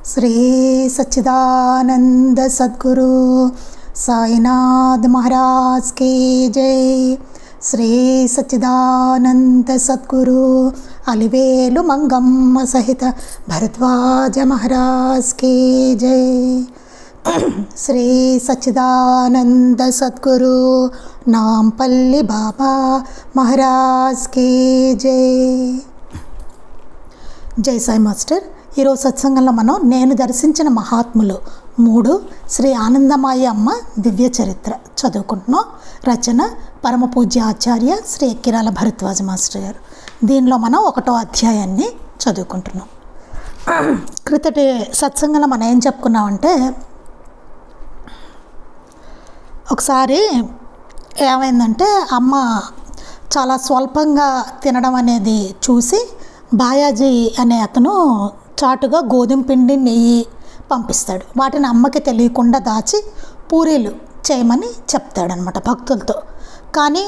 श्री सच्चिदानंद सद्गुरु साईनाथ महाराज की जय। श्री सच्चिदानंद सद्गुरु अलिवेलु मंगम्म सहित भरद्वाज महाराज की जय। श्री सच्चिदानंद सद्गुरु नामपल्ली बाबा महाराज की जय। जय साई मास्टर। ఈరోజు సత్సంగంలో మనం నేను దర్శించిన మహాత్ములు 3 శ్రీ ఆనందమాయి అమ్మ దివ్య చరిత్ర చదువుకుంటున్నాం. రచన పరమ పూజ్య ఆచార్య శ్రీ ఎక్కిరాల భరద్వాజ మాస్టర్ గారు. దీనిలో మనం 1వ అధ్యాయాన్ని చదువుకుంటున్నాం. క్రితటి సత్సంగంలో మనం ఏం చెప్పుకున్నామంటే, ఒకసారి ఏమైందంటే అమ్మ చాలా స్వల్పంగా తినడం అనేది చూసి బాయాజీ అనే అతను చాటుగా గోధుమ పిండి నెయ్యి పంపిస్తాడు. వాటిని అమ్మకి తెలియకుండా దాచి పూరీలు చేయమని చెప్తాడనమాట భక్తులతో. కానీ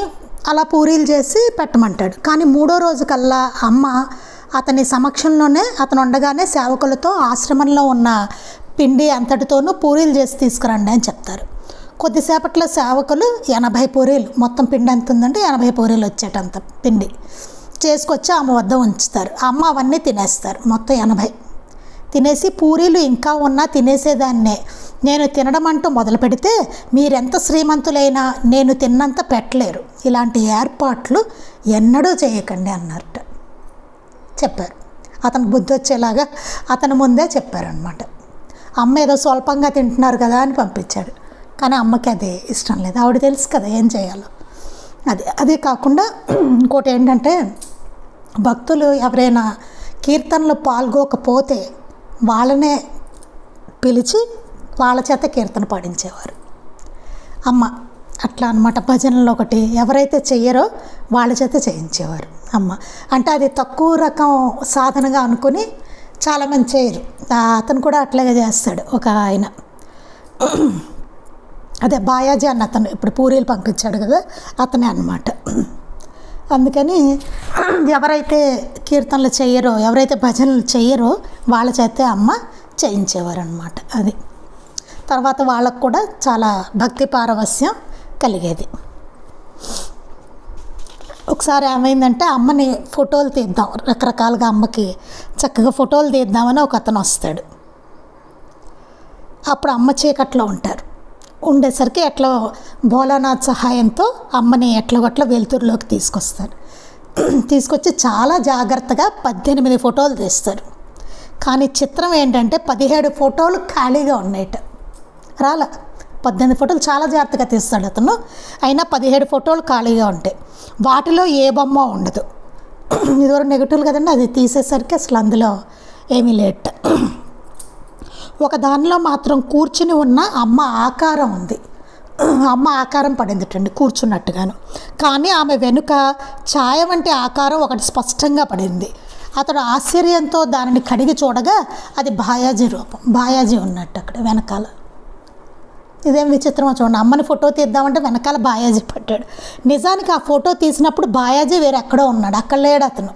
అలా పూరీలు చేసి పెట్టమంటాడు. కానీ 3వ రోజు కల్లా అమ్మ అతని సమక్షంలోనే అతను ఉండగానే సేవకులతో ఆశ్రమంలో ఉన్న పిండి అంతటితోనూ పూరీలు చేసి తీసుకురండి అని చెప్తారు. కొద్దిసేపట్లో సేవకులు 80 పూరీలు, మొత్తం పిండి ఎంత ఉందంటే 80 పూరీలు వచ్చేటంత పిండి చేసుకొచ్చి ఆమె వద్ద ఉంచుతారు. అమ్మ అవన్నీ తినేస్తారు. మొత్తం 80 తినేసి, పూరీలు ఇంకా ఉన్నా తినేసేదాన్నే, నేను తినడం అంటూ మొదలు పెడితే మీరెంత శ్రీమంతులైనా నేను తిన్నంత పెట్టలేరు, ఇలాంటి ఏర్పాట్లు ఎన్నడూ చేయకండి అన్నట్టు చెప్పారు. అతను బుద్ధి వచ్చేలాగా అతని ముందే చెప్పారనమాట. అమ్మ ఏదో స్వల్పంగా తింటున్నారు కదా అని పంపించాడు. కానీ అమ్మకి అది ఇష్టం లేదు. ఆవిడ తెలుసు కదా ఏం చేయాలో. అదే కాకుండా ఇంకోటి ఏంటంటే, భక్తులు ఎవరైనా కీర్తనలో పాల్గొకపోతే వాళ్ళనే పిలిచి వాళ్ళ చేత కీర్తన పాడించేవారు అమ్మ. అట్లా అన్నమాట. భజనలో ఒకటి ఎవరైతే చెయ్యరో వాళ్ళ చేత చేయించేవారు అమ్మ. అంటే అది తక్కువ రకం సాధనగా అనుకుని చాలామంది చేయరు. అతను కూడా అట్లాగే చేస్తాడు. ఒక ఆయన అదే బాయాజీ అన్న అతను ఇప్పుడు పూరీలు పంపించాడు కదా, అతనే అన్నమాట. అందుకని ఎవరైతే కీర్తనలు చెయ్యరో, ఎవరైతే భజనలు చెయ్యరో వాళ్ళ చేతే అమ్మ చేయించేవారు అనమాట. అది తర్వాత వాళ్ళకు కూడా చాలా భక్తి పారవస్యం కలిగేది. ఒకసారి ఏమైందంటే, అమ్మని ఫోటోలు తీద్దాం, రకరకాలుగా అమ్మకి చక్కగా ఫోటోలు తీద్దామని ఒక అతను వస్తాడు. అప్పుడు అమ్మ చీకట్లో ఉంటారు. ఉండేసరికి ఎట్లా భోలానాథ్ సహాయంతో అమ్మని ఎట్లగట్ల వెలుతురులోకి తీసుకొస్తారు. తీసుకొచ్చి చాలా జాగ్రత్తగా 18 ఫోటోలు తీస్తారు. కానీ చిత్రం ఏంటంటే 17 ఫోటోలు ఖాళీగా ఉన్నాయట. 18 ఫోటోలు చాలా జాగ్రత్తగా తీస్తాడు అతను. అయినా 17 ఫోటోలు ఖాళీగా ఉంటాయి. వాటిలో ఏ బొమ్మ ఉండదు. ఇదివరకు నెగిటివ్లు కదండి, అది తీసేసరికి అసలు అందులో ఏమీ లేట. ఒక దానిలో మాత్రం కూర్చుని ఉన్న అమ్మ ఆకారం ఉంది. అమ్మ ఆకారం పడిందిటండి కూర్చున్నట్టుగాను. కానీ ఆమె వెనుక ఛాయ వంటి ఆకారం ఒకటి స్పష్టంగా పడింది. అతడు ఆశ్చర్యంతో దానిని కడిగి చూడగా అది బాయాజీ రూపం. బాయాజీ ఉన్నట్టు అక్కడ వెనకాల. ఇదేం విచిత్రమో చూడండి. అమ్మని ఫోటో తీద్దామంటే వెనకాల బాయాజీ పడ్డాడు. నిజానికి ఆ ఫోటో తీసినప్పుడు బాయాజీ వేరే ఎక్కడో ఉన్నాడు, అక్కడ లేడు అతను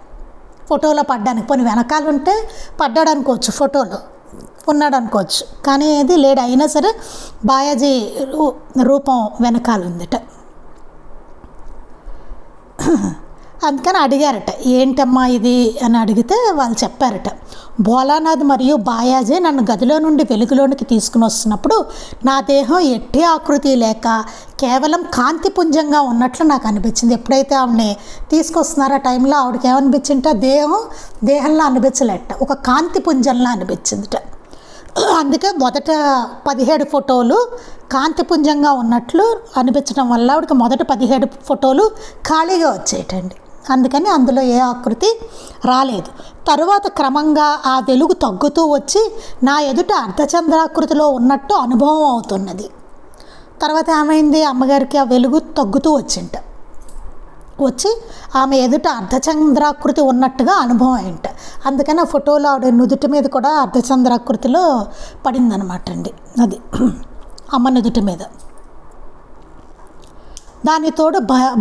ఫోటోలో పడ్డానికి. పోనీ వెనకాల ఉంటే పడ్డాడు అనుకోవచ్చు, ఫోటోలో ఉన్నాడు అనుకోవచ్చు, కానీ ఏది లేడు. అయినా సరే బాయాజీ రూపం వెనకాల ఉందట. అందుకని అడిగారట, ఏంటమ్మా ఇది అని అడిగితే వాళ్ళు చెప్పారట, భోలానాథ్ మరియు బాయాజీ నన్ను గదిలో నుండి వెలుగులోనికి తీసుకుని వస్తున్నప్పుడు నా దేహం ఎట్టి ఆకృతి లేక కేవలం కాంతిపుంజంగా ఉన్నట్లు నాకు అనిపించింది. ఎప్పుడైతే ఆవిడని తీసుకొస్తున్నారో ఆ టైంలో ఆవిడకి ఏమనిపించింట, దేహంలో అనిపించలేట, ఒక కాంతిపుంజంలా అనిపించిందిట. అందుకే మొదట 17 ఫోటోలు కాంతిపుంజంగా ఉన్నట్లు అనిపించడం వల్ల ఆవిడకి మొదట 17 ఫోటోలు ఖాళీగా వచ్చేయటండి. అందుకని అందులో ఏ ఆకృతి రాలేదు. తరువాత క్రమంగా ఆ వెలుగు తగ్గుతూ వచ్చి నా ఎదుట అర్ధచంద్రాకృతిలో ఉన్నట్టు అనుభవం అవుతున్నది. తర్వాత ఏమైంది, అమ్మగారికి ఆ వెలుగు తగ్గుతూ వచ్చి ఆమె ఎదుట అర్ధచంద్రాకృతి ఉన్నట్టుగా అనుభవం అయింట. అందుకని ఆ ఫోటోలో ఆవిడ నుదుటి మీద కూడా అర్ధచంద్రాకృతిలో పడిందనమాట అండి. అది అమ్మ నుదుటి మీద. దాని తోడు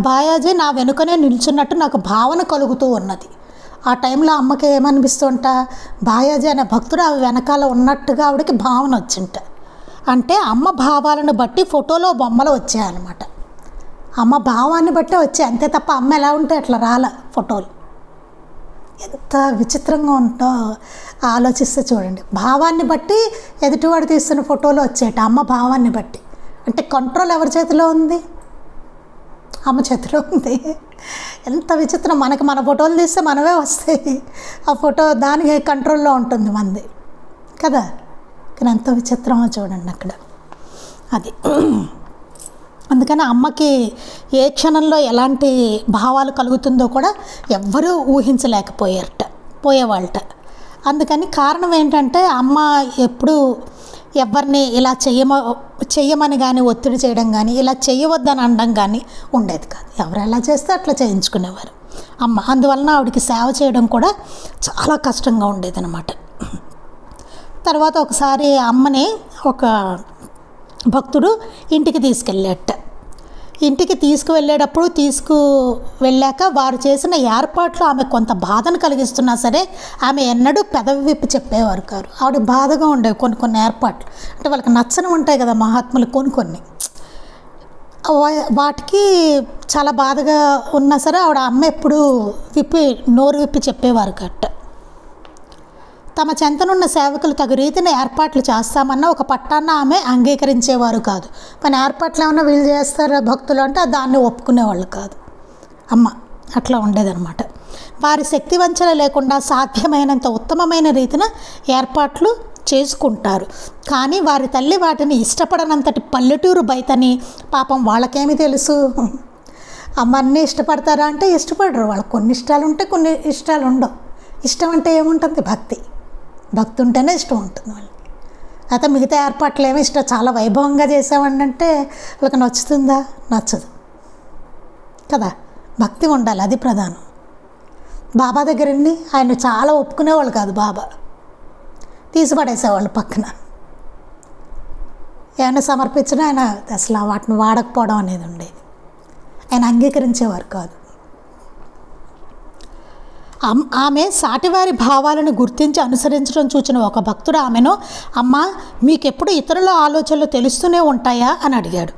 బాయాజీ నా వెనుకనే నిల్చున్నట్టు నాకు భావన కలుగుతూ ఉన్నది. ఆ టైంలో అమ్మకి ఏమనిపిస్తుంట, బాయాజీ అనే భక్తుడు ఆమె వెనకాల ఉన్నట్టుగా ఆవిడకి భావన వచ్చింట. అంటే అమ్మ భావాలను బట్టి ఫోటోలో బొమ్మలు వచ్చాయన్నమాట. అమ్మ భావాన్ని బట్టే వచ్చాయి అంతే తప్ప అమ్మ ఎలా ఉంటే అట్లా రాల ఫోటోలు. ఎంత విచిత్రంగా ఉంటో ఆలోచిస్తే చూడండి. భావాన్ని బట్టి ఎదుటివాడు తీస్తున్న ఫోటోలు వచ్చేట, అమ్మ భావాన్ని బట్టి. అంటే కంట్రోల్ ఎవరి చేతిలో ఉంది? అమ్మ చేతిలో ఉంది. ఎంత విచిత్రం. మనకి మన ఫోటోలు తీస్తే మనమే వస్తాయి, ఆ ఫోటో దానికి కంట్రోల్లో ఉంటుంది మంది కదా. కానీ ఎంత విచిత్రమో చూడండి అక్కడ. అది అందుకని అమ్మకి ఏ క్షణంలో ఎలాంటి భావాలు కలుగుతుందో కూడా ఎవ్వరూ పోయేవాళ్ళట. అందుకని కారణం ఏంటంటే అమ్మ ఎప్పుడు ఎవరిని ఇలా చెయ్యమని కానీ ఒత్తిడి చేయడం కానీ ఇలా చెయ్యవద్దని అనడం కానీ ఉండేది కాదు. ఎవరు ఎలా చేస్తే అట్లా చేయించుకునేవారు అమ్మ. అందువలన ఆవిడకి సేవ చేయడం కూడా చాలా కష్టంగా ఉండేది అన్నమాట. తర్వాత ఒకసారి అమ్మని ఒక భక్తుడు ఇంటికి తీసుకెళ్ళాట. ఇంటికి తీసుకువెళ్ళాక వారు చేసిన ఏర్పాట్లు ఆమె కొంత బాధను కలిగిస్తున్నా సరే ఆమె ఎన్నడూ పెదవి విప్పి చెప్పేవారు కాదు. ఆవిడ బాధగా ఉండేవి కొన్ని ఏర్పాట్లు. అంటే వాళ్ళకి నచ్చని ఉంటాయి కదా మహాత్ములు కొన్ని వాటికి చాలా బాధగా ఉన్నా సరే ఆవిడ అమ్మ ఎప్పుడు నోరు విప్పి చెప్పేవారు కట్ట. తమ చెంతనున్న సేవకులు తగు రీతిని ఏర్పాట్లు చేస్తామన్న ఒక పట్టాన్న ఆమె అంగీకరించేవారు కాదు. మన ఏర్పాట్లు ఏమన్నా వీళ్ళు చేస్తారా భక్తులు అంటే దాన్ని ఒప్పుకునేవాళ్ళు కాదు అమ్మ. అట్లా ఉండేదన్నమాట. వారి శక్తి వంచన లేకుండా సాధ్యమైనంత ఉత్తమమైన రీతిన ఏర్పాట్లు చేసుకుంటారు. కానీ వారి తల్లి వాటిని ఇష్టపడనంతటి పల్లెటూరు బయటని పాపం వాళ్ళకేమి తెలుసు. అమ్మ అన్నీ ఇష్టపడతారా అంటే ఇష్టపడరు. వాళ్ళకి కొన్ని ఇష్టాలు ఉంటాయి, కొన్ని ఇష్టాలు ఉండవు. ఇష్టం అంటే ఏముంటుంది? భక్తి ఉంటేనే ఇష్టం ఉంటుంది వాళ్ళకి. అయితే మిగతా ఏర్పాట్లు ఏమి ఇష్టం చాలా వైభవంగా చేసామండి అంటే వాళ్ళకి నచ్చుతుందా? నచ్చదు కదా. భక్తి ఉండాలి, అది ప్రధానం. బాబా దగ్గరండి ఆయన చాలా ఒప్పుకునేవాళ్ళు కాదు. బాబా తీసిపడేసేవాళ్ళు పక్కన. ఏమైనా సమర్పించినా ఆయన అసలు వాటిని వాడకపోవడం అనేది ఉండేది. ఆయన అంగీకరించేవారు కాదు. ఆమె సాటివారి భావాలను గుర్తించి అనుసరించడం చూచిన ఒక భక్తుడు ఆమెను, అమ్మ మీకెప్పుడు ఇతరుల ఆలోచనలు తెలుస్తూనే ఉంటాయా అని అడిగాడు.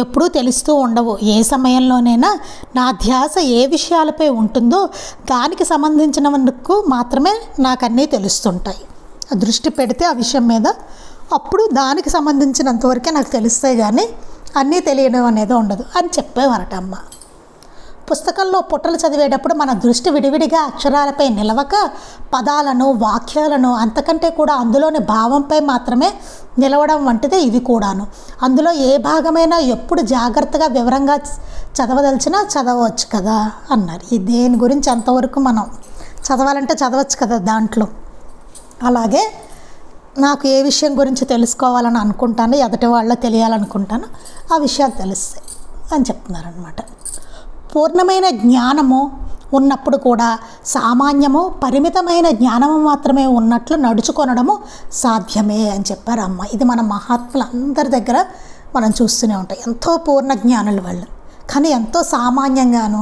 ఎప్పుడూ తెలుస్తూ ఉండవు. ఏ సమయంలోనైనా నా ధ్యాస ఏ విషయాలపై ఉంటుందో దానికి సంబంధించినందుకు మాత్రమే నాకు అన్నీ తెలుస్తుంటాయి. దృష్టి పెడితే ఆ విషయం మీద అప్పుడు దానికి సంబంధించినంతవరకే నాకు తెలుస్తాయి, కానీ అన్నీ తెలియడం అనేది ఉండదు అని చెప్పేవారట అమ్మ. పుస్తకంలో పుటలు చదివేటప్పుడు మన దృష్టి విడివిడిగా అక్షరాలపై నిలవక పదాలను వాక్యాలను అంతకంటే కూడా అందులోని భావంపై మాత్రమే నిలవడం వంటిదే ఇది కూడాను. అందులో ఏ భాగమైనా ఎప్పుడు జాగ్రత్తగా వివరంగా చదవదలిచినా చదవచ్చు కదా అన్నారు. ఈ దేని గురించి అంతవరకు మనం చదవాలంటే చదవచ్చు కదా దాంట్లో. అలాగే నాకు ఏ విషయం గురించి తెలుసుకోవాలని అనుకుంటానో ఎదుటి వాళ్ళ తెలియాలనుకుంటానో ఆ విషయాలు తెలుస్తాయి అని చెప్తున్నారనమాట. పూర్ణమైన జ్ఞానము ఉన్నప్పుడు కూడా సామాన్యము పరిమితమైన జ్ఞానము మాత్రమే ఉన్నట్లు నడుచుకొనడము సాధ్యమే అని చెప్పారు అమ్మ. ఇది మన మహాత్ములందరి దగ్గర మనం చూస్తూనే ఉంటాం. ఎంతో పూర్ణ జ్ఞానులు వాళ్ళు, కానీ ఎంతో సామాన్యంగాను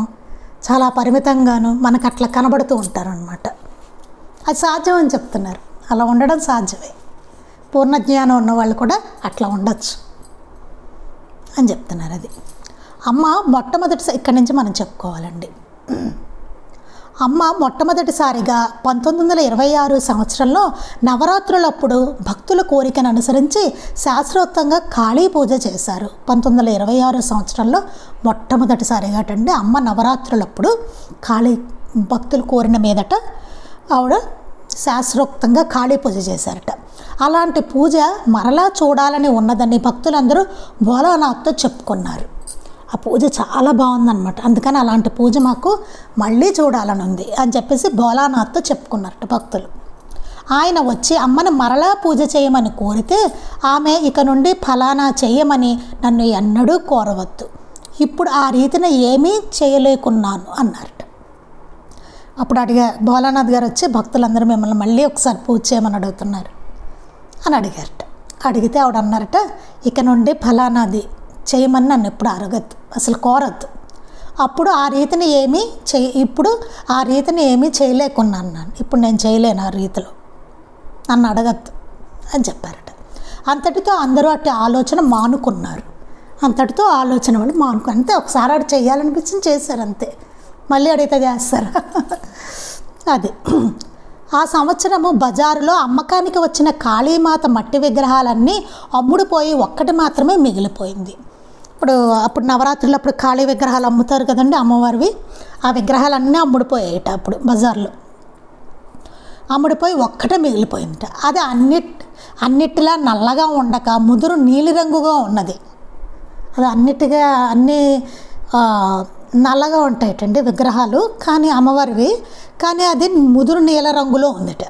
చాలా పరిమితంగాను మనకు అట్లా కనబడుతూ ఉంటారనమాట. అది సాధ్యం అని చెప్తున్నారు. అలా ఉండడం సాధ్యమే. పూర్ణ జ్ఞానం ఉన్నవాళ్ళు కూడా అట్లా ఉండొచ్చు అని చెప్తున్నారు. అది అమ్మ ఇక్కడి నుంచి మనం చెప్పుకోవాలండి. అమ్మ మొట్టమొదటిసారిగా 1926 సంవత్సరంలో నవరాత్రులప్పుడు భక్తుల కోరికను అనుసరించి శాస్త్రోక్తంగా కాళీ పూజ చేశారు. 1926 సంవత్సరంలో మొట్టమొదటిసారిగా అండి అమ్మ నవరాత్రులప్పుడు భక్తులు కోరిన మీదట ఆవిడ శాస్త్రోక్తంగా కాళీ పూజ చేశారట. అలాంటి పూజ మరలా చూడాలని ఉన్నదని భక్తులందరూ భోలానాథ్తో చెప్పుకున్నారు. ఆ పూజ చాలా బాగుందన్నమాట. అందుకని అలాంటి పూజ మాకు మళ్ళీ చూడాలని ఉంది అని చెప్పేసి భోలానాథ్తో చెప్పుకున్నారట భక్తులు. ఆయన వచ్చి అమ్మను మరలా పూజ చేయమని కోరితే ఆమె ఇక నుండి ఫలానా చేయమని నన్ను ఎన్నడూ కోరవద్దు, ఇప్పుడు ఆ రీతిని ఏమీ చేయలేకున్నాను అన్నారట. అప్పుడు భోలానాథ్ గారు వచ్చి భక్తులందరూ మిమ్మల్ని మళ్ళీ ఒకసారి పూజ చేయమని అడుగుతున్నారు అని అడిగారట. అడిగితే ఆవిడ అన్నారట, ఇక నుండి ఫలానాది చేయమని నన్ను ఎప్పుడు అడగద్దు, అసలు కోరద్దు. అప్పుడు ఆ రీతిని ఇప్పుడు ఆ రీతిని ఏమీ చేయలేకున్నాను నేను, ఇప్పుడు నేను చేయలేను ఆ రీతిలో, నన్ను అడగద్దు అని చెప్పారట. అంతటితో అందరూ అట్టి ఆలోచన మానుకున్నారు. అంతటితో ఆలోచన వాళ్ళు మానుకున్నారు. అంతే, ఒకసారి ఆడు చేయాలనిపించింది చేశారు అంతే, మళ్ళీ అడిగితే చేస్తారు. అది ఆ సంవత్సరము బజారులో అమ్మకానికి వచ్చిన కాళీమాత మట్టి విగ్రహాలన్నీ అమ్ముడుపోయి ఒక్కటి మాత్రమే మిగిలిపోయింది. అప్పుడు నవరాత్రులు అప్పుడు కాళీ విగ్రహాలు అమ్ముతారు కదండి అమ్మవారివి, ఆ విగ్రహాలన్నీ అమ్ముడుపోయాయట. అప్పుడు బజార్లో అమ్ముడిపోయి ఒక్కటే మిగిలిపోయిందట. అది అన్నిటిలా నల్లగా ఉండక ముదురు నీలిరంగుగా ఉన్నది. అది అన్నీ నల్లగా ఉంటాయటండి విగ్రహాలు, కానీ అమ్మవారివి, కానీ అది ముదురు నీల రంగులో ఉందట.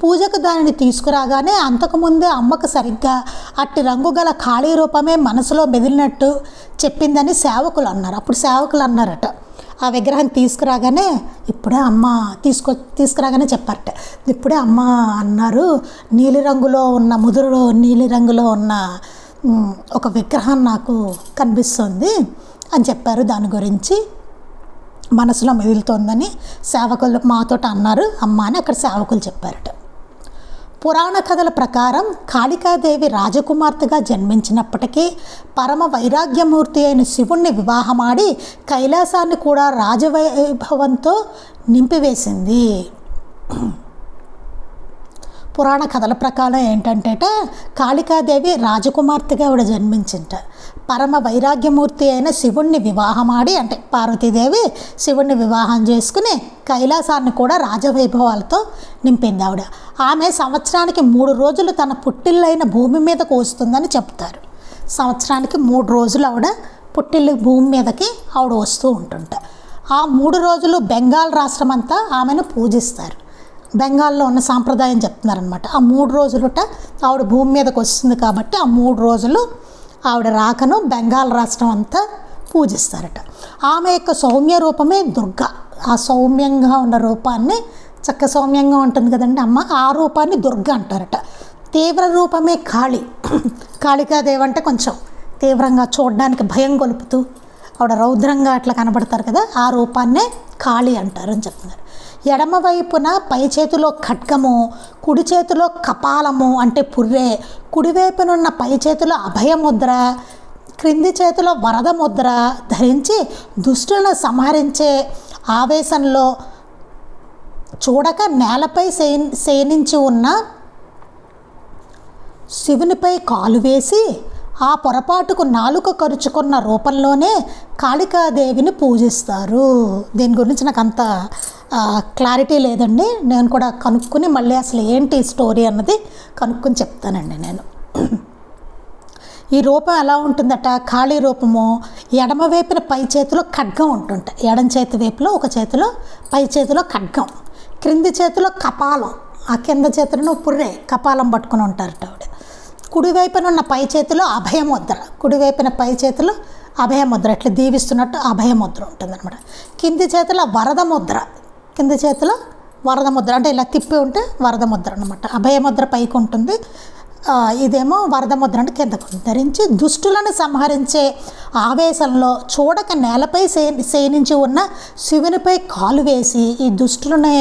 పూజకు దానిని తీసుకురాగానే అంతకుముందే అమ్మకు సరిగ్గా అట్టి రంగు గల ఖాళీ రూపమే మనసులో మెదిలినట్టు చెప్పిందని సేవకులు అన్నారు. అప్పుడు సేవకులు అన్నారట, ఆ విగ్రహం తీసుకురాగానే ఇప్పుడే అమ్మ తీసుకురాగానే చెప్పారట, ఇప్పుడే అమ్మ అన్నారు నీలిరంగులో ఉన్న ముదురు నీలిరంగులో ఉన్న ఒక విగ్రహం నాకు కనిపిస్తుంది అని చెప్పారు. దాని గురించి మనసులో మెదులుతోందని సేవకులు మాతో అన్నారు అమ్మ అని అక్కడ సేవకులు చెప్పారట. పురాణ కథల ప్రకారం కాళికాదేవి రాజకుమార్తెగా జన్మించినప్పటికీ పరమ వైరాగ్యమూర్తి అయిన శివుణ్ణి వివాహమాడి కైలాసాన్ని కూడా రాజవైభవంతో నింపివేసింది. పురాణ కథల ప్రకారం ఏంటంటే కాళికాదేవి రాజకుమార్తెగా ఆవిడ జన్మించింట. పరమ వైరాగ్యమూర్తి అయిన శివుణ్ణి వివాహమాడి, అంటే పార్వతీదేవి శివుణ్ణి వివాహం చేసుకుని కైలాసాన్ని కూడా రాజవైభవాలతో నింపింది ఆవిడ. ఆమె సంవత్సరానికి 3 రోజులు తన పుట్టిల్లైన భూమి మీదకు వస్తుందని చెప్తారు. సంవత్సరానికి 3 రోజులు ఆవిడ పుట్టిల్లు భూమి మీదకి ఆవిడ వస్తూ ఉంటుంట. ఆ 3 రోజులు బెంగాల్ రాష్ట్రం అంతా ఆమెను పూజిస్తారు. బెంగాల్లో ఉన్న సాంప్రదాయం చెప్తున్నారనమాట. ఆ 3 రోజులుట ఆవిడ భూమి మీదకి వస్తుంది కాబట్టి ఆ 3 రోజులు ఆవిడ రాకను బెంగాల్ రాష్ట్రం అంతా పూజిస్తారట. ఆమె యొక్క సౌమ్య రూపమే దుర్గ. ఆ సౌమ్యంగా ఉన్న రూపాన్ని, చక్క సౌమ్యంగా ఉంటుంది కదండి అమ్మ, ఆ రూపాన్ని దుర్గ అంటారట. తీవ్ర రూపమే కాళి. కాళికాదేవి అంటే కొంచెం తీవ్రంగా చూడడానికి భయం గొలుపుతూ ఆవిడ రౌద్రంగా అట్లా కనబడతారు కదా, ఆ రూపాన్నే కాళి అంటారు అని చెప్తున్నారు. ఎడమవైపున పై చేతిలో ఖడ్గము, కుడి చేతిలో కపాలము అంటే పుర్రె, కుడివైపునున్న పై చేతిలో అభయముద్ర, క్రింది చేతిలో వరద ముద్ర ధరించి దుష్టులను సంహరించే ఆవేశంలో చూడక నేలపై శయనించి ఉన్న శివునిపై కాలు వేసి ఆ పొరపాటుకు నాలుక కరుచుకున్న రూపంలోనే కాళికాదేవిని పూజిస్తారు. దీని గురించి నాకు అంత క్లారిటీ లేదండి, నేను కూడా కనుక్కొని మళ్ళీ అసలు ఏంటి స్టోరీ అన్నది కనుక్కొని చెప్తానండి నేను. ఈ రూపం ఎలా ఉంటుందట, ఖాళీ రూపము ఎడమవైపున పై చేతిలో ఖడ్గం ఉంటుంట. ఎడం చేతి వైపులో ఒక చేతిలో పై చేతిలో ఖడ్గం, క్రింది చేతిలో కపాలం, ఆ కింద చేతిలో పుర్రె కపాలం పట్టుకుని ఉంటారట ఆవిడ. కుడివైపున ఉన్న పై చేతిలో అభయముద్ర, కుడివైపున పై చేతిలో అభయముద్ర ఇట్లా దీవిస్తున్నట్టు అభయముద్ర ఉంటుందన్నమాట. కింది చేతిలో వరద ముద్ర, కింది చేతిలో వరద ముద్ర అంటే ఇలా తిప్పి ఉంటే వరద ముద్ర అనమాట. అభయముద్ర పైకి ఉంటుంది, ఇదేమో వరద ముద్ర అంటే కిందకు ధరించి దుష్టులను సంహరించే ఆవేశంలో చూడక నేలపై శయనించి ఉన్న శివునిపై కాలు వేసి ఈ దుష్టులని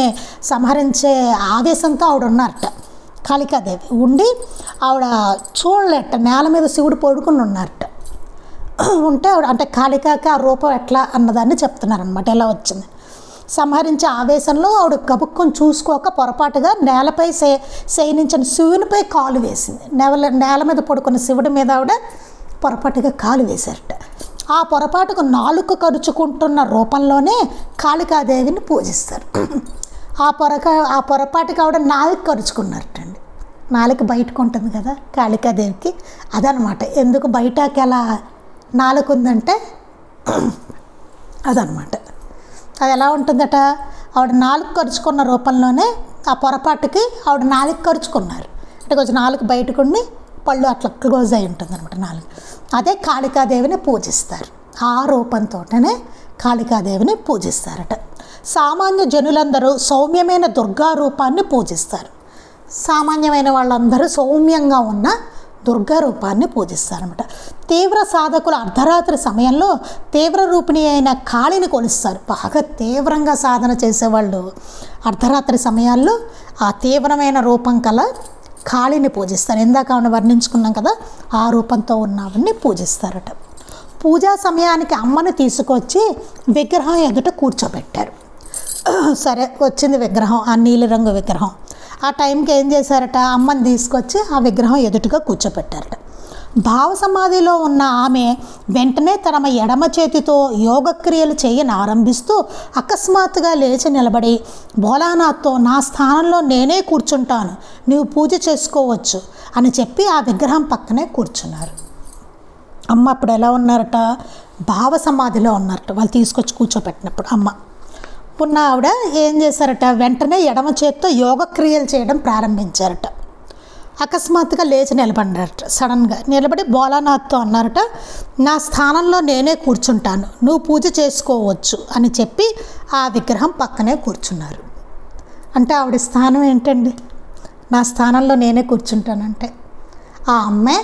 సంహరించే ఆవేశంతో ఆవిడ ఉన్నారట. కాళికాదేవి ఉండి ఆవిడ చూడలేట, నేల మీద శివుడు పడుకుని ఉన్నారట. ఉంటే ఆవిడ అంటే కాళికాకి ఆ రూపం ఎట్లా అన్నదాన్ని చెప్తున్నారనమాట, ఎలా వచ్చింది. సంహరించే ఆవేశంలో ఆవిడ గబుక్కుని చూసుకోక పొరపాటుగా నేలపై శయనించిన శివునిపై కాలు వేసింది. నేల మీద పడుకున్న శివుడి మీద ఆవిడ పొరపాటుగా కాలు వేశారట. ఆ పొరపాటుకు నాలుక కరుచుకుంటున్న రూపంలోనే కాళికాదేవిని పూజిస్తారు. ఆ పొరపాటుకి ఆవిడ నాలుక కరుచుకున్నారటండి. నాలుక బయటకు ఉంటుంది కదా కాళికాదేవికి, అదనమాట. ఎందుకు బయటకి ఎలా నాలుక ఉందంటే అదనమాట. అది ఎలా ఉంటుందట, ఆవిడ నాలుక కరుచుకున్న రూపంలోనే ఆ పొరపాటుకి ఆవిడ నాలుక కరుచుకున్నారు. అంటే కొంచెం నాలుక బయటకుండి పళ్ళు అట్లా క్లోజ్ అయి ఉంటుంది అనమాట నాలుగు. అదే కాళికాదేవిని పూజిస్తారు. ఆ రూపంతోటనే కాళికాదేవిని పూజిస్తారట. సామాన్య జనులందరూ సౌమ్యమైన దుర్గా రూపాన్ని పూజిస్తారు. సామాన్యమైన వాళ్ళందరూ సౌమ్యంగా ఉన్న దుర్గా రూపాన్ని పూజిస్తారన్నమాట. తీవ్ర సాధకులు అర్ధరాత్రి సమయంలో తీవ్ర రూపిణి అయిన కాళిని కొలుస్తారు. బాగా తీవ్రంగా సాధన చేసేవాళ్ళు అర్ధరాత్రి సమయాల్లో ఆ తీవ్రమైన రూపం కల కాళిని పూజిస్తారు. ఇందాక ఆవిడ వర్ణించుకున్నాం కదా, ఆ రూపంతో ఉన్నవాడిని పూజిస్తారట. పూజా సమయానికి అమ్మని తీసుకొచ్చి విగ్రహం ఎదుట కూర్చోబెట్టారు. సరే, వచ్చింది విగ్రహం, ఆ నీలిరంగు విగ్రహం. ఆ టైంకి ఏం చేశారట, అమ్మని తీసుకొచ్చి ఆ విగ్రహం ఎదుటిగా కూర్చోబెట్టారట. భావ సమాధిలో ఉన్న ఆమె వెంటనే తన ఎడమ చేతితో యోగక్రియలు చేయని ఆరంభిస్తూ అకస్మాత్తుగా లేచి నిలబడి భోలానాథ్తో, నా స్థానంలో నేనే కూర్చుంటాను, నీవు పూజ చేసుకోవచ్చు అని చెప్పి ఆ విగ్రహం పక్కనే కూర్చున్నారు. అమ్మ అప్పుడు ఎలా ఉన్నారట, భావ సమాధిలో ఉన్నారట. వాళ్ళు తీసుకొచ్చి కూర్చోబెట్టినప్పుడు అమ్మ ఉన్న ఆవిడ ఏం చేశారట, వెంటనే ఎడమ చేత్తో యోగక్రియలు చేయడం ప్రారంభించారట. అకస్మాత్తుగా లేచి నిలబడ్డారట. సడన్గా నిలబడి భోలానాథ్తో అన్నారట, నా స్థానంలో నేనే కూర్చుంటాను, నువ్వు పూజ చేసుకోవచ్చు అని చెప్పి ఆ విగ్రహం పక్కనే కూర్చున్నారు. అంటే ఆవిడ స్థానం ఏంటండి, నా స్థానంలో నేనే కూర్చుంటానంటే ఆ అమ్మే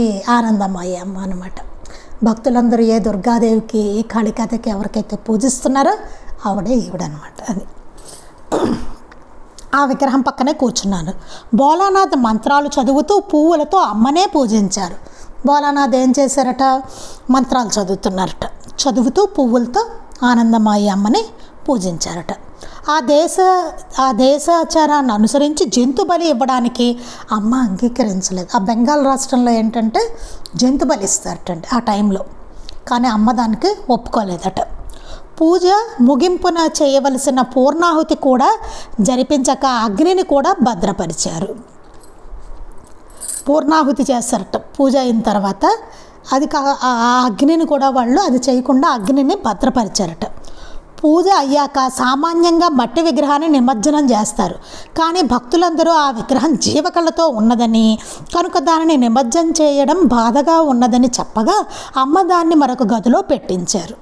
ఈ ఆనందమయ్య అమ్మ అనమాట. భక్తులందరూ ఏ దుర్గాదేవికి, ఏ కాళికాదేవికి ఎవరికైతే పూజిస్తున్నారో ఆవిడే ఈవిడనమాట. అది ఆ విగ్రహం పక్కనే కూర్చున్నాను. భోలానాథ్ మంత్రాలు చదువుతూ పువ్వులతో అమ్మనే పూజించారు. భోలానాథ్ ఏం చేశారట, మంత్రాలు చదువుతున్నారట. చదువుతూ పువ్వులతో ఆనందమయ్య అమ్మని పూజించారట. ఆ దేశాచారాన్ని అనుసరించి జంతు బలి ఇవ్వడానికి అమ్మ అంగీకరించలేదు. ఆ బెంగాల్ రాష్ట్రంలో ఏంటంటే జంతు బలి ఇస్తారటండి ఆ టైంలో, కానీ అమ్మ దానికి ఒప్పుకోలేదట. పూజ ముగింపున చేయవలసిన పూర్ణాహుతి కూడా జరిపించక అగ్నిని కూడా భద్రపరిచారు. పూర్ణాహుతి చేస్తారట పూజ అయిన తర్వాత. అది ఆ అగ్నిని కూడా వాళ్ళు అది చేయకుండా అగ్నిని భద్రపరిచారట. పూజ అయ్యాక సామాన్యంగా మట్టి విగ్రహాన్ని నిమజ్జనం చేస్తారు. కానీ భక్తులందరూ ఆ విగ్రహం జీవకళతో ఉన్నదని, కనుక దానిని నిమజ్జనం చేయడం బాధగా ఉన్నదని చెప్పగా అమ్మ దాన్ని మరొక గదిలో పెట్టించారు.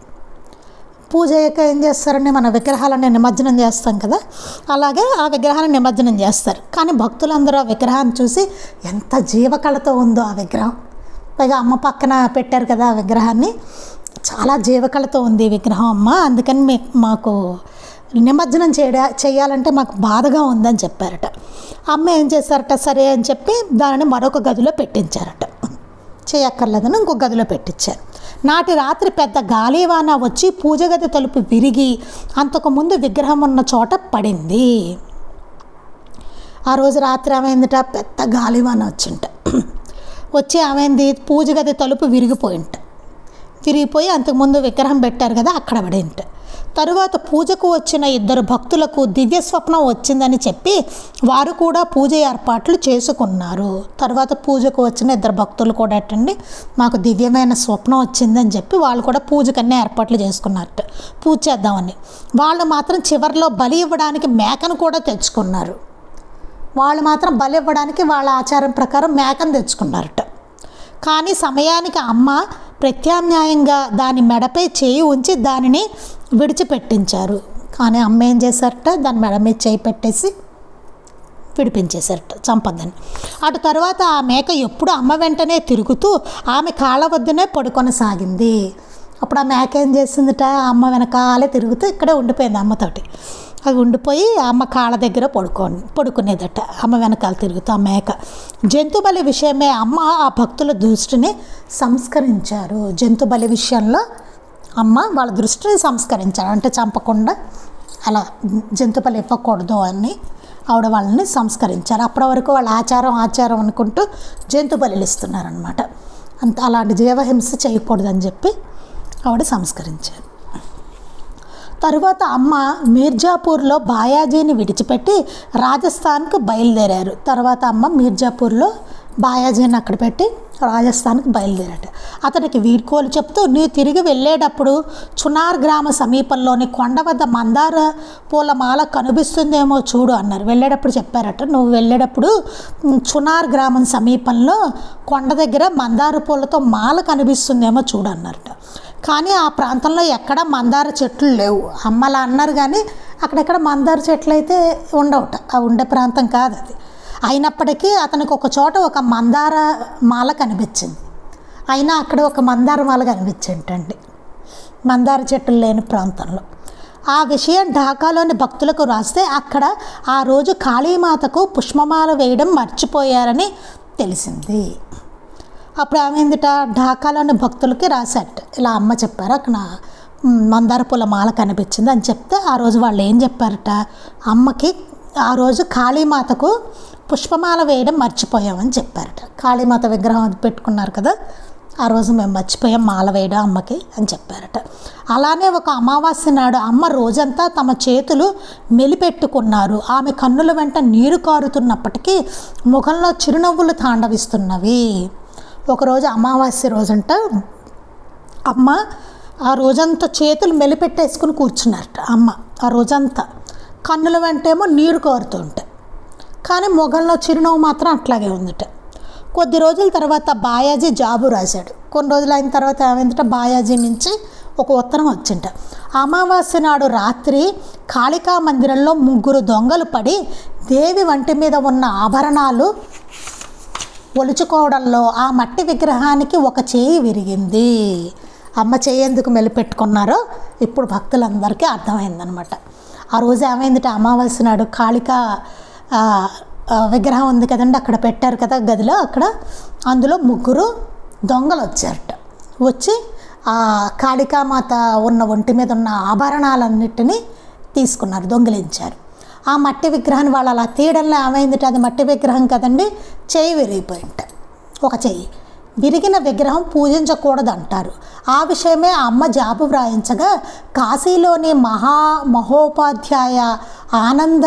పూజ అయ్యాక ఏం చేస్తారండి, మన విగ్రహాలను నిమజ్జనం చేస్తాం కదా, అలాగే ఆ విగ్రహాన్ని నిమజ్జనం చేస్తారు. కానీ భక్తులందరూ ఆ విగ్రహాన్ని చూసి ఎంత జీవకళతో ఉందో ఆ విగ్రహం, పైగా అమ్మ పక్కన పెట్టారు కదా ఆ విగ్రహాన్ని, చాలా జీవకళతో ఉంది విగ్రహం అమ్మ, అందుకని మాకు నిమజ్జనం చేయాలంటే మాకు బాధగా ఉందని చెప్పారట. అమ్మ ఏం చేశారట, సరే అని చెప్పి దానిని మరొక గదిలో పెట్టించారట. చేయక్కర్లేదని ఇంకొక గదిలో పెట్టించారు. నాటి రాత్రి పెద్ద గాలివాన వచ్చి పూజ గది తలుపు విరిగి అంతకుముందు విగ్రహం ఉన్న చోట పడింది. ఆ రోజు రాత్రి ఏమైందిట, పెద్ద గాలివాన వచ్చి ఏమైంది, పూజ గది తలుపు విరిగిపోయి అంతకుముందు విగ్రహం పెట్టారు కదా అక్కడ పడింట. తరువాత పూజకు వచ్చిన ఇద్దరు భక్తులకు దివ్య స్వప్నం వచ్చిందని చెప్పి వారు కూడా పూజ ఏర్పాట్లు చేసుకున్నారు. తర్వాత పూజకు వచ్చిన ఇద్దరు భక్తులు కూడా ఏంటండి, మాకు దివ్యమైన స్వప్నం వచ్చిందని చెప్పి వాళ్ళు కూడా పూజకన్నీ ఏర్పాట్లు చేసుకున్నారట, పూజ చేద్దామని. వాళ్ళు మాత్రం చివరిలో బలి ఇవ్వడానికి మేకను కూడా తెచ్చుకున్నారు. వాళ్ళు మాత్రం బలి ఇవ్వడానికి వాళ్ళ ఆచారం ప్రకారం మేకను తెచ్చుకున్నారట. కానీ సమయానికి అమ్మ ప్రత్యామ్నాయంగా దాని మెడపై చేయి ఉంచి దానిని విడిచిపెట్టించారు. కానీ అమ్మ ఏం చేశారట, దాని మెడ మీద చేయి పెట్టేసి విడిపించేశారట, చంపద్దని. అటు తర్వాత ఆ మేక ఎప్పుడు అమ్మ వెంటనే తిరుగుతూ ఆమె కాళ్ళ వద్దనే పడుకొనసాగింది. అప్పుడు ఆ మేక ఏం చేసిందిట, అమ్మ వెనకాలే తిరుగుతూ ఇక్కడే ఉండిపోయింది అమ్మతోటి. అది ఉండిపోయి అమ్మ కాళ్ళ దగ్గర పడుకునేదట, అమ్మ వెనకాల తిరుగుతూ ఆ మేక. జంతు బలి విషయమే అమ్మ ఆ భక్తుల దృష్టిని సంస్కరించారు. జంతు బలి విషయంలో అమ్మ వాళ్ళ దృష్టిని సంస్కరించారు, అంటే చంపకుండా అలా జంతు బలి ఇవ్వకూడదు అని ఆవిడ వాళ్ళని సంస్కరించారు. అప్పటి వరకు వాళ్ళ ఆచారం అనుకుంటూ జంతు బలిలు ఇస్తున్నారనమాట. అలాంటి జీవహింస చేయకూడదని చెప్పి ఆవిడ సంస్కరించారు. తరువాత అమ్మ మీర్జాపూర్లో బాయాజీని విడిచిపెట్టి రాజస్థాన్కు బయలుదేరారు. తర్వాత అమ్మ మీర్జాపూర్లో బాయాజీని అక్కడ పెట్టి రాజస్థాన్కి బయలుదేరాడు. అతనికి వీడ్కోలు చెప్తూ, నీవు తిరిగి వెళ్ళేటప్పుడు చునార్ గ్రామ సమీపంలోని కొండ వద్ద మందార పూల మాల కనిపిస్తుందేమో చూడు అన్నారు. వెళ్ళేటప్పుడు చెప్పారట, నువ్వు వెళ్ళేటప్పుడు చునార్ గ్రామం సమీపంలో కొండ దగ్గర మందార పూలతో మాల కనిపిస్తుందేమో చూడు అన్నారట. కానీ ఆ ప్రాంతంలో ఎక్కడ మందార చెట్లు లేవు. అమ్మలా అన్నారు కానీ అక్కడెక్కడ మందార చెట్లు అయితే ఉండవట, ఆ ఉండే ప్రాంతం కాదు అది. అయినప్పటికీ అతనికి ఒక చోట ఒక మందార మాల కనిపించింది. అయినా అక్కడ ఒక మందార మాల కనిపించింటండి, మందార చెట్లు లేని ప్రాంతంలో. ఆ విషయం ఢాకాలోని భక్తులకు రాస్తే అక్కడ ఆ రోజు కాళీమాతకు పుష్పమాల వేయడం మర్చిపోయారని తెలిసింది. అప్పుడు ఏమైందిట, ఢాకాలోని భక్తులకి రాశారట, ఇలా అమ్మ చెప్పారు అక్కడ మందార పూల మాల కనిపించింది అని చెప్తే ఆ రోజు వాళ్ళు ఏం చెప్పారట, అమ్మకి ఆ రోజు కాళీమాతకు పుష్పమాల వేయడం మర్చిపోయామని చెప్పారట. కాళీమాత విగ్రహం అది పెట్టుకున్నారు కదా, ఆ రోజు మేము మర్చిపోయాం మాల వేయడం అమ్మకి అని చెప్పారట. అలానే ఒక అమావాస్య నాడు అమ్మ రోజంతా తమ చేతులు మెలిపెట్టుకున్నారు. ఆమె కన్నుల వెంట నీరు కారుతున్నప్పటికీ ముఖంలో చిరునవ్వులు తాండవిస్తున్నవి. ఒకరోజు అమావాస్య రోజంట అమ్మ ఆ రోజంతా చేతులు మెలిపెట్టేసుకుని కూర్చున్నారట. అమ్మ ఆ రోజంతా కన్నుల వెంటేమో నీరు కారుతూ ఉంటాయి, కానీ మొగంలో చిరునవ్వు మాత్రం అట్లాగే ఉందట. కొద్ది రోజుల తర్వాత బాయాజీ జాబు రాశాడు. కొన్ని రోజులు అయిన తర్వాత ఏమైందట, బాయాజీ నుంచి ఒక ఉత్తరం వచ్చింట. అమావాస్య నాడు రాత్రి కాళికా మందిరంలో 3 దొంగలు పడి దేవి వంటి మీద ఉన్న ఆభరణాలు ఒలుచుకోవడంలో ఆ మట్టి విగ్రహానికి ఒక చేయి విరిగింది. అమ్మ చేయి ఎందుకు మెలిపెట్టుకున్నారో ఇప్పుడు భక్తులందరికీ అర్థమైందనమాట. ఆ రోజు ఏమైందిట, అమావాస్య నాడు కాళికా విగ్రహం ఉంది కదండి, అక్కడ పెట్టారు కదా గదిలో, అక్కడ అందులో 3 దొంగలు వచ్చారట. వచ్చి ఆ కాళికామాత ఉన్న ఒంటి మీద ఉన్న ఆభరణాలన్నిటినీ తీసుకున్నారు, దొంగిలించారు. ఆ మట్టి విగ్రహాన్ని వాళ్ళు అలా తీయడంలో ఏమైందిట, అది మట్టి విగ్రహం కదండి, చేయి విరిగిపోయింట. ఒక చెయ్యి విరిగిన విగ్రహం పూజించకూడదు అంటారు. ఆ విషయమే అమ్మ జాబు వ్రాయించగా కాశీలోని మహోపాధ్యాయ ఆనంద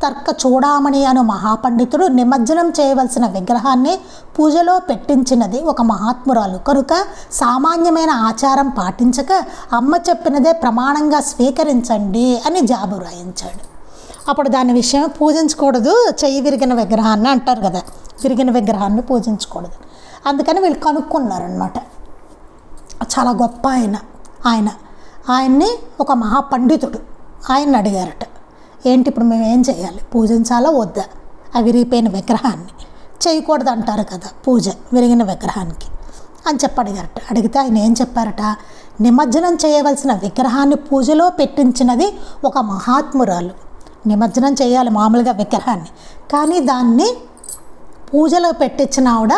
తర్క చూడామణి అను మహాపండితుడు నిమజ్జనం చేయవలసిన విగ్రహాన్ని పూజలో పెట్టించినది ఒక మహాత్మురాలు కనుక సామాన్యమైన ఆచారం పాటించక అమ్మ చెప్పినదే ప్రమాణంగా స్వీకరించండి అని జాబు వ్రాయించాడు. అప్పుడు దాని విషయం పూజించకూడదు, చెయ్యి విరిగిన విగ్రహాన్ని అంటారు కదా, విరిగిన విగ్రహాన్ని పూజించకూడదు. అందుకని వీళ్ళు కనుక్కున్నారనమాట. చాలా గొప్ప ఆయన్ని ఒక మహాపండితుడు ఆయన్ని అడిగారట, ఏంటి ఇప్పుడు మేము ఏం చేయాలి, పూజించాలా వద్దా, ఆ విరిగిపోయిన విగ్రహాన్ని, చేయకూడదు అంటారు కదా పూజ విరిగిన విగ్రహానికి అని చెప్పి అడిగారట. అడిగితే ఆయన ఏం చెప్పారట, నిమజ్జనం చేయవలసిన విగ్రహాన్ని పూజలో పెట్టించినది ఒక మహాత్మురాలు. నిమజ్జనం చేయాలి మామూలుగా విగ్రహాన్ని, కానీ దాన్ని పూజలో పెట్టించిన ఆవిడ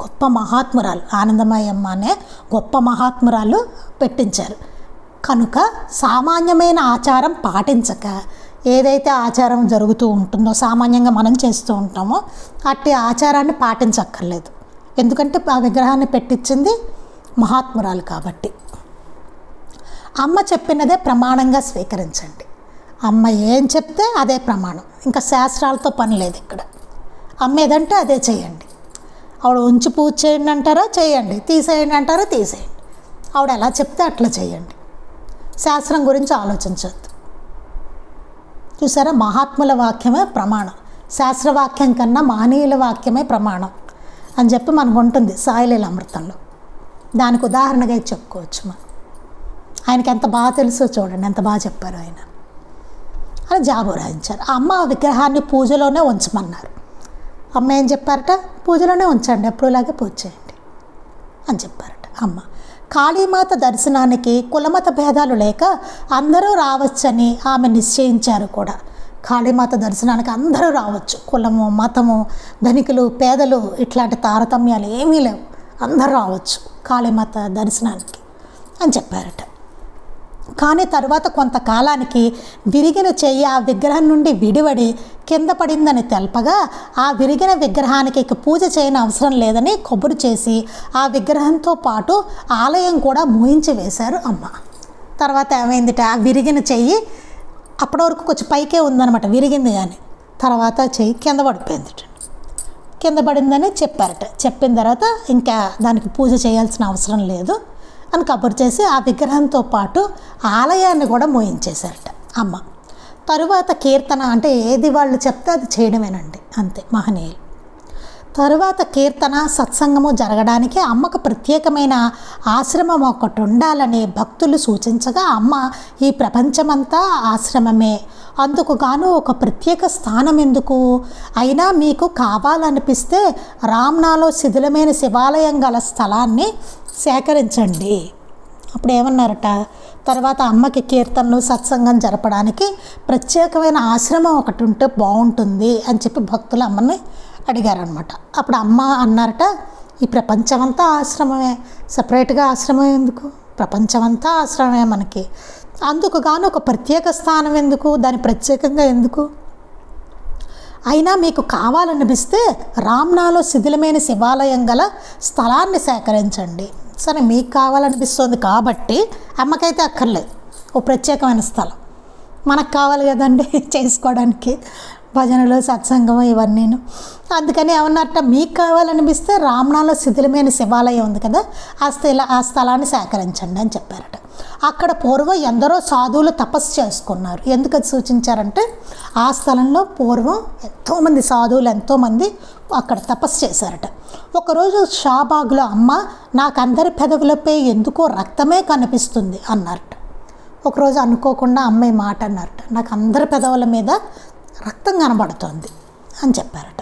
గొప్ప మహాత్మురాలు, ఆనందమయ్యమ్మ అనే గొప్ప మహాత్మురాలు పెట్టించారు. కనుక సామాన్యమైన ఆచారం పాటించక ఏదైతే ఆచారం జరుగుతూ ఉంటుందో సామాన్యంగా మనం చేస్తూ ఉంటామో అట్టి ఆచారాన్ని పాటించక్కర్లేదు, ఎందుకంటే ఆ విగ్రహాన్ని పెట్టించింది మహాత్మురాలు కాబట్టి. అమ్మ చెప్పినదే ప్రమాణంగా స్వీకరించండి. అమ్మ ఏం చెప్తే అదే ప్రమాణం, ఇంకా శాస్త్రాలతో పని లేదు ఇక్కడ. అమ్మ ఏదంటే అదే చేయండి. ఆవిడ ఉంచి పూజ చేయండి అంటారా చేయండి, తీసేయండి అంటారా తీసేయండి, ఆవిడ ఎలా చెప్తే అట్లా చేయండి, శాస్త్రం గురించి ఆలోచించవద్దు. చూసారా, మహాత్ముల వాక్యమే ప్రమాణం, శాస్త్రవాక్యం కన్నా మహనీయుల వాక్యమే ప్రమాణం అని చెప్పి మనకు ఉంటుంది సాయిలీల అమృతంలో. దానికి ఉదాహరణగా చెప్పుకోవచ్చు మనం. ఆయనకి ఎంత బాగా తెలుసో చూడండి, ఎంత బాగా చెప్పారు ఆయన అని జాబు రాయించారు. అమ్మ విగ్రహాన్ని పూజలోనే ఉంచమన్నారు. అమ్మ ఏం చెప్పారట, పూజలోనే ఉంచండి, ఎప్పుడులాగే పూజ చేయండి అని చెప్పారట అమ్మ. కాళీమాత దర్శనానికి కులమత భేదాలు లేక అందరూ రావచ్చని ఆమె నిశ్చయించారు కూడా. కాళీమాత దర్శనానికి అందరూ రావచ్చు, కులము మతము ధనికులు పేదలు ఇట్లాంటి తారతమ్యాలు ఏమీ లేవు, అందరూ రావచ్చు కాళీమాత దర్శనానికి అని చెప్పారట. కానీ తర్వాత కొంతకాలానికి విరిగిన చెయ్యి ఆ విగ్రహం నుండి విడివడి కింద పడిందని తెలపగా ఆ విరిగిన విగ్రహానికి ఇక పూజ చేయని అవసరం లేదని కబురు చేసి ఆ విగ్రహంతో పాటు ఆలయం కూడా మూయించి వేశారు అమ్మ. తర్వాత ఏమైందిట, ఆ విరిగిన చెయ్యి అప్పటి వరకు కొంచెం పైకే ఉందన్నమాట, విరిగింది కానీ తర్వాత చెయ్యి కింద పడిపోయింది. కింద పడిందని చెప్పారట. చెప్పిన తర్వాత ఇంకా దానికి పూజ చేయాల్సిన అవసరం లేదు అని కబురు చేసి ఆ విగ్రహంతో పాటు ఆలయాన్ని కూడా మోయించేశారట అమ్మ. తరువాత కీర్తన అంటే ఏది వాళ్ళు చెప్తే అది చేయడమేనండి, అంతే మహనీయులు. తరువాత కీర్తన సత్సంగము జరగడానికి అమ్మకు ప్రత్యేకమైన ఆశ్రమం ఒకటి ఉండాలని భక్తులు సూచించగా అమ్మ ఈ ప్రపంచమంతా ఆశ్రమమే, అందుకు గాను ఒక ప్రత్యేక స్థానం ఎందుకు? అయినా మీకు కావాలనిపిస్తే రామ్నాలో శిథిలమైన శివాలయం గల స్థలాన్ని సేకరించండి. అప్పుడు ఏమన్నారట, తర్వాత అమ్మకి కీర్తనలు సత్సంగం జరపడానికి ప్రత్యేకమైన ఆశ్రమం ఒకటి ఉంటే బాగుంటుంది అని చెప్పి భక్తులు అమ్మని అడిగారనమాట. అప్పుడు అమ్మ అన్నారట, ఈ ప్రపంచమంతా ఆశ్రమమే, సపరేట్గా ఆశ్రమం ఎందుకు? ప్రపంచమంతా ఆశ్రమమే మనకి, అందుకు గాను ఒక ప్రత్యేక స్థానం ఎందుకు? దాని ప్రత్యేకంగా ఎందుకు? అయినా మీకు కావాలనిపిస్తే రామ్నాలో శిథిలమైన శివాలయం గల స్థలాన్ని సేకరించండి. సరే, మీకు కావాలనిపిస్తుంది కాబట్టి అమ్మకైతే అక్కర్లేదు ఓ ప్రత్యేకమైన స్థలం, మనకు కావాలి కదండి చేసుకోవడానికి భజనలు సత్సంగం ఇవన్నీను. అందుకని ఏమన్నారట, మీకు కావాలనిపిస్తే రామ్నాలో శిథిలమైన శివాలయం ఉంది కదా, ఆ స్థలాన్ని సేకరించండి అని చెప్పారట. అక్కడ పూర్వం ఎందరో సాధువులు తపస్సు చేసుకున్నారు. ఎందుకు అది సూచించారంటే, ఆ స్థలంలో పూర్వం ఎంతోమంది సాధువులు ఎంతోమంది అక్కడ తపస్సు చేశారట. ఒకరోజు షాబాగ్లో అమ్మ, నాకు అందరి పెదవులపై ఎందుకో రక్తమే కనిపిస్తుంది అన్నారట. ఒకరోజు అనుకోకుండా అమ్మ ఈ మాట అన్నారట, నాకు అందరి పెదవుల మీద రక్తం కనబడుతోంది అని చెప్పారట.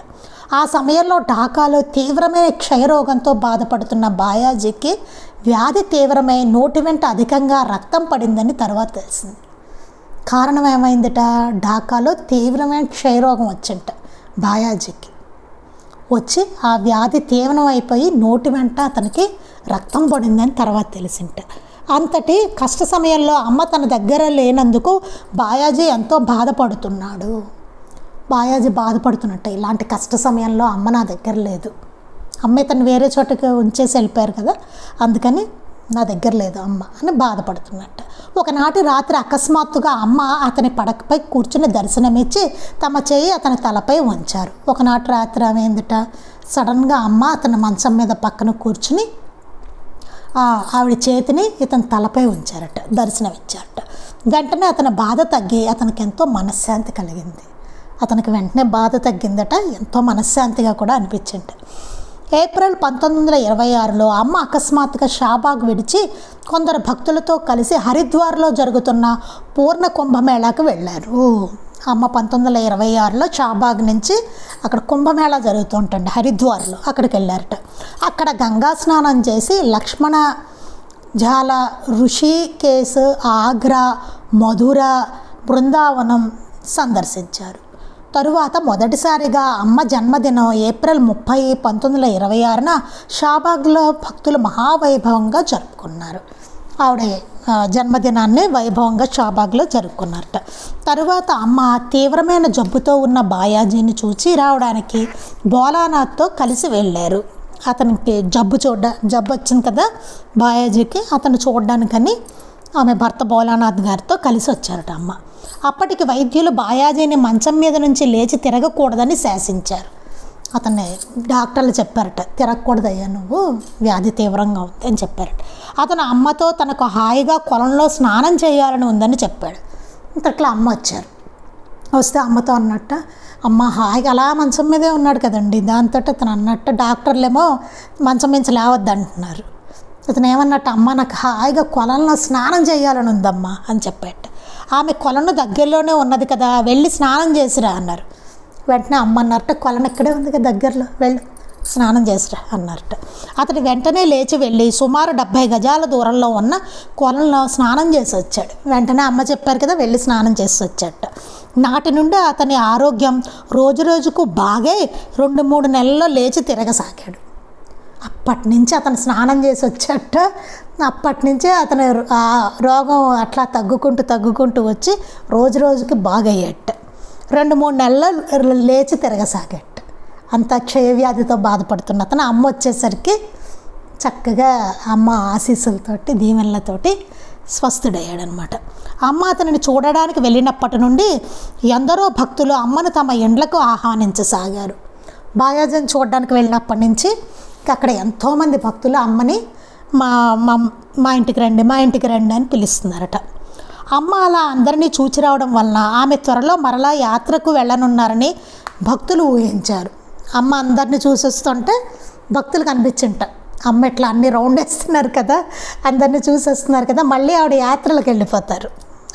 ఆ సమయంలో ఢాకాలో తీవ్రమైన క్షయరోగంతో బాధపడుతున్న బాయాజీకి వ్యాధి తీవ్రమై నోటి వెంట అధికంగా రక్తం పడిందని తర్వాత తెలిసింది. కారణం ఏమైందట, ఢాకాలో తీవ్రమైన క్షయరోగం వచ్చింట బాయాజీకి. వచ్చి ఆ వ్యాధి తీవ్రం అయిపోయి నోటి వెంట అతనికి రక్తం పడిందని తర్వాత తెలిసింట. అంతటి కష్ట సమయంలో అమ్మ తన దగ్గర లేనందుకు బాయాజీ ఎంతో బాధపడుతున్నాడు. బాయాజీ బాధపడుతున్నట్ట, ఇలాంటి కష్ట సమయంలో అమ్మ నా దగ్గర లేదు, అమ్మ ఇతను వేరే చోటకి ఉంచేసి వెళ్ళిపోయారు కదా, అందుకని నా దగ్గర లేదు అమ్మ అని బాధపడుతున్నట్ట. ఒకనాటి రాత్రి అకస్మాత్తుగా అమ్మ అతని పడకపై కూర్చుని దర్శనమిచ్చి తమ చేయి అతని తలపై ఉంచారు. ఒకనాటి రాత్రి ఏమైందట, సడన్గా అమ్మ అతని మంచం మీద పక్కన కూర్చుని ఆవిడ చేతిని ఇతని తలపై ఉంచారట, దర్శనం ఇచ్చారట. వెంటనే అతని బాధ తగ్గి అతనికి ఎంతో మనశ్శాంతి కలిగింది. అతనికి వెంటనే బాధ తగ్గిందట, ఎంతో మనశ్శాంతిగా కూడా అనిపించింది. ఏప్రిల్ 1926లో అమ్మ అకస్మాత్తుగా షాబాగ్ విడిచి కొందరు భక్తులతో కలిసి హరిద్వార్లో జరుగుతున్న పూర్ణ కుంభమేళాకు వెళ్ళారు. అమ్మ 1926లో షాబాగ్ నుంచి అక్కడ కుంభమేళా జరుగుతుంటుంది హరిద్వార్లో, అక్కడికి వెళ్ళారట. అక్కడ గంగా స్నానం చేసి లక్ష్మణ ఝాల, ఋషికేశ్, ఆగ్రా, మధుర, బృందావనం సందర్శించారు. తరువాత మొదటిసారిగా అమ్మ జన్మదినం ఏప్రిల్ 30, 1926న షాబాగ్లో భక్తులు మహావైభవంగా జరుపుకున్నారు. ఆవిడ జన్మదినాన్ని వైభవంగా షాబాగ్లో జరుపుకున్నారట. తరువాత అమ్మ తీవ్రమైన జబ్బుతో ఉన్న బాయాజీని చూచి రావడానికి భోలానాథ్తో కలిసి వెళ్ళారు. అతనికి జబ్బు వచ్చింది కదా బాయాజీకి, అతను చూడడానికని ఆమె భర్త భోలానాథ్ గారితో కలిసి వచ్చారట అమ్మ. అప్పటికి వైద్యులు బాయాజీని మంచం మీద నుంచి లేచి తిరగకూడదని శాసించారు. అతన్ని డాక్టర్లు చెప్పారట, తిరగకూడదయ్యా నువ్వు, వ్యాధి తీవ్రంగా ఉంది అని చెప్పారట. అతను అమ్మతో తనకు హాయిగా కొలంలో స్నానం చేయాలని ఉందని చెప్పాడు. ఇంతట్లా అమ్మ వచ్చారు. వస్తే అమ్మతో అన్నట్ట, అమ్మ హాయిగా అలా మంచం మీదే ఉన్నాడు కదండి, దాంతో అతను అన్నట్టు డాక్టర్లేమో మంచం మించి లేవద్దు అంటున్నారు. అతను ఏమన్నట్టు, అమ్మ నాకు హాయిగా కొలంలో స్నానం చేయాలని ఉందమ్మా అని చెప్పాట. ఆమె కొలను దగ్గరలోనే ఉన్నది కదా, వెళ్ళి స్నానం చేసిరా అన్నారు. వెంటనే అమ్మ అన్నారట, కొలను ఇక్కడే ఉంది కదా దగ్గరలో, వెళ్ళు స్నానం చేసిరా అన్నారట. అతను వెంటనే లేచి వెళ్ళి సుమారు 70 గజాల దూరంలో ఉన్న కొలంలో స్నానం చేసి వచ్చాడు. వెంటనే అమ్మ చెప్పారు కదా, వెళ్ళి స్నానం చేసి వచ్చాట. నాటి నుండి అతని ఆరోగ్యం రోజు రోజుకు బాగా 2-3 నెలల్లో లేచి తిరగసాగాడు. అప్పటి నుంచి అతను స్నానం చేసి వచ్చాట. అప్పటి నుంచే అతని రోగం అట్లా తగ్గుకుంటూ వచ్చి రోజు రోజుకి బాగయ్యాట. 2-3 నెలలు లేచి తిరగసాగాట. అంత క్షయవ్యాధితో బాధపడుతున్న అతను అమ్మ వచ్చేసరికి చక్కగా అమ్మ ఆశీస్సులతోటి దీవెనలతోటి స్వస్థుడయ్యాడనమాట. అమ్మ అతనిని చూడడానికి వెళ్ళినప్పటి నుండి ఎందరో భక్తులు అమ్మను తమ ఇండ్లకు ఆహ్వానించసాగారు. బాయాజీని చూడడానికి వెళ్ళినప్పటి నుంచి అక్కడ ఎంతోమంది భక్తులు అమ్మని మా ఇంటికి రండి అని పిలుస్తున్నారట. అమ్మ అలా అందరినీ చూచి రావడం వలన ఆమె త్వరలో మరలా యాత్రకు వెళ్ళనున్నారని భక్తులు ఊహించారు. అమ్మ అందరినీ చూసొస్తుంటే భక్తులు కనిపించింట, అమ్మ ఇట్లా అన్ని రౌండ్ వేస్తున్నారు కదా, అందరినీ చూసొస్తున్నారు కదా, మళ్ళీ ఆవిడ యాత్రలకు వెళ్ళిపోతారు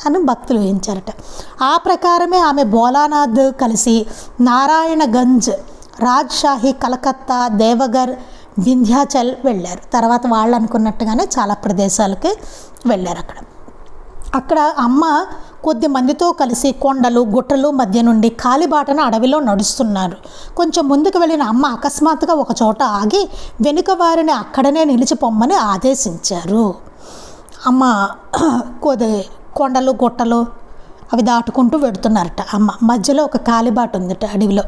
అని భక్తులు ఊహించారట. ఆ ప్రకారమే ఆమె భోలానాథ్ కలిసి నారాయణగంజ్, రాజ్షాహి, కలకత్తా, దేవగర్, వింధ్యాచల్ వెళ్ళారు. తర్వాత వాళ్ళు అనుకున్నట్టుగానే చాలా ప్రదేశాలకి వెళ్ళారు. అక్కడ అమ్మ కొద్ది మందితో కలిసి కొండలు గుట్టలు మధ్య నుండి కాలిబాటన అడవిలో నడుస్తున్నారు. కొంచెం ముందుకు వెళ్ళిన అమ్మ అకస్మాత్తుగా ఒక చోట ఆగి వెనుక వారిని అక్కడనే నిలిచిపోమ్మని ఆదేశించారు. అమ్మ కొద్ది కొండలు గుట్టలు అవి దాటుకుంటూ వెడుతున్నారట. అమ్మ మధ్యలో ఒక కాలిబాట ఉందట అడవిలో,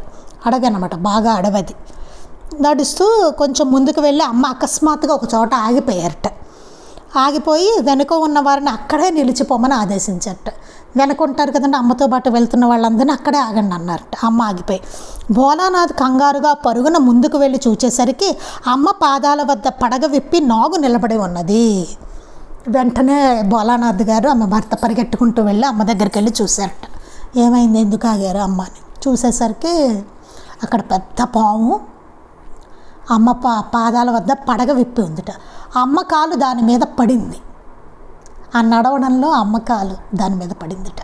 అడగనమాట, బాగా అడవది. నడుస్తూ కొంచెం ముందుకు వెళ్ళి అమ్మ అకస్మాత్తుగా ఒక చోట ఆగిపోయారట. ఆగిపోయి వెనుక ఉన్న వారిని అక్కడే నిలిచిపోమని ఆదేశించారట. వెనక ఉంటారు కదండి, అమ్మతో పాటు వెళ్తున్న వాళ్ళందరినీ అక్కడే ఆగండి అన్నారట. అమ్మ ఆగిపోయి భోలానాథ్ కంగారుగా పరుగున ముందుకు వెళ్ళి చూచేసరికి అమ్మ పాదాల వద్ద పడగ విప్పి నాగు నిలబడి ఉన్నది. వెంటనే భోలానాథ్ గారు ఆమె భర్త పరిగెట్టుకుంటూ వెళ్ళి అమ్మ దగ్గరికి వెళ్ళి చూశారట. ఏమైంది, ఎందుకు ఆగారు అమ్మ అని చూసేసరికి అక్కడ పెద్ద పాము అమ్మ పాదాల వద్ద పడగ విప్పి ఉందిట. అమ్మ కాలు దాని మీద పడింది. ఆ నడవడంలో అమ్మ కాలు దాని మీద పడిందిట.